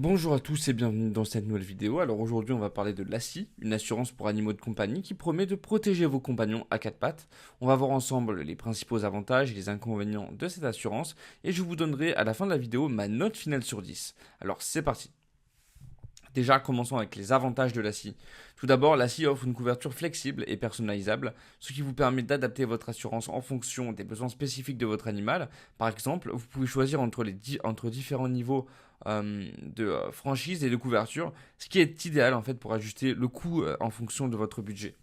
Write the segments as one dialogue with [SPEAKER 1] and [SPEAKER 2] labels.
[SPEAKER 1] Bonjour à tous et bienvenue dans cette nouvelle vidéo. Alors aujourd'hui on va parler de l'ACI, une assurance pour animaux de compagnie qui promet de protéger vos compagnons à quatre pattes. On va voir ensemble les principaux avantages et les inconvénients de cette assurance et je vous donnerai à la fin de la vidéo ma note finale sur 10. Alors c'est parti. Déjà, commençons avec les avantages de la scie. Tout d'abord, la scie offre une couverture flexible et personnalisable, ce qui vous permet d'adapter votre assurance en fonction des besoins spécifiques de votre animal. Par exemple, vous pouvez choisir entre différents niveaux de franchise et de couverture, ce qui est idéal en fait pour ajuster le coût en fonction de votre budget.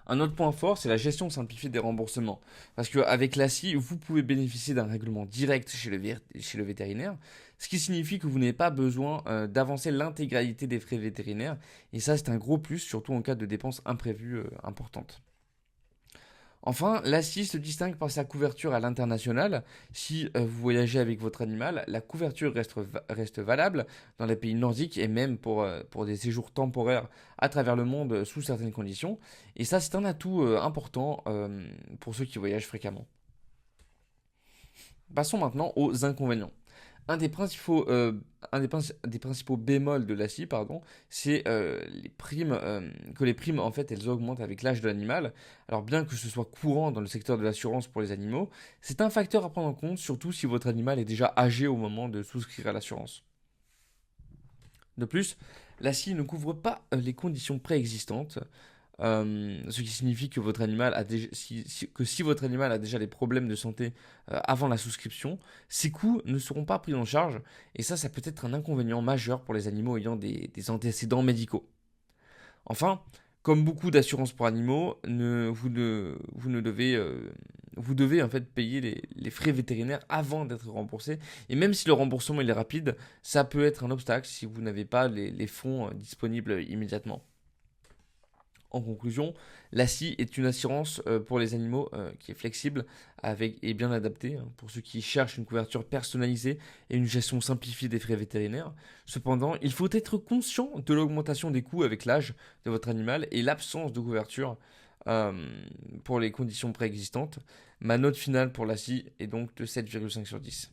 [SPEAKER 1] Un autre point fort, c'est la gestion simplifiée des remboursements. Parce qu'avec l'ACI, vous pouvez bénéficier d'un règlement direct chez le vétérinaire, ce qui signifie que vous n'avez pas besoin d'avancer l'intégralité des frais vétérinaires. Et ça, c'est un gros plus, surtout en cas de dépenses imprévues importantes. Enfin, l'ACI se distingue par sa couverture à l'international. Si vous voyagez avec votre animal, la couverture reste valable dans les pays nordiques et même pour des séjours temporaires à travers le monde sous certaines conditions. Et ça, c'est un atout important pour ceux qui voyagent fréquemment. Passons maintenant aux inconvénients. Un des principaux, des principaux bémols de la scie, pardon, c'est que les primes, en fait, elles augmentent avec l'âge de l'animal. Alors, bien que ce soit courant dans le secteur de l'assurance pour les animaux, c'est un facteur à prendre en compte, surtout si votre animal est déjà âgé au moment de souscrire à l'assurance. De plus, la scie ne couvre pas les conditions préexistantes, ce qui signifie que votre animal a déjà, si votre animal a déjà des problèmes de santé avant la souscription, ces coûts ne seront pas pris en charge, et ça peut être un inconvénient majeur pour les animaux ayant des antécédents médicaux. Enfin, comme beaucoup d'assurances pour animaux, vous devez en fait payer les frais vétérinaires avant d'être remboursé. Et même si le remboursement est rapide, ça peut être un obstacle si vous n'avez pas les fonds disponibles immédiatement. En conclusion, la scie est une assurance pour les animaux qui est flexible et bien adaptée pour ceux qui cherchent une couverture personnalisée et une gestion simplifiée des frais vétérinaires. Cependant, il faut être conscient de l'augmentation des coûts avec l'âge de votre animal et l'absence de couverture euh, pour les conditions préexistantes. Ma note finale pour la scie est donc de 7,5 sur 10.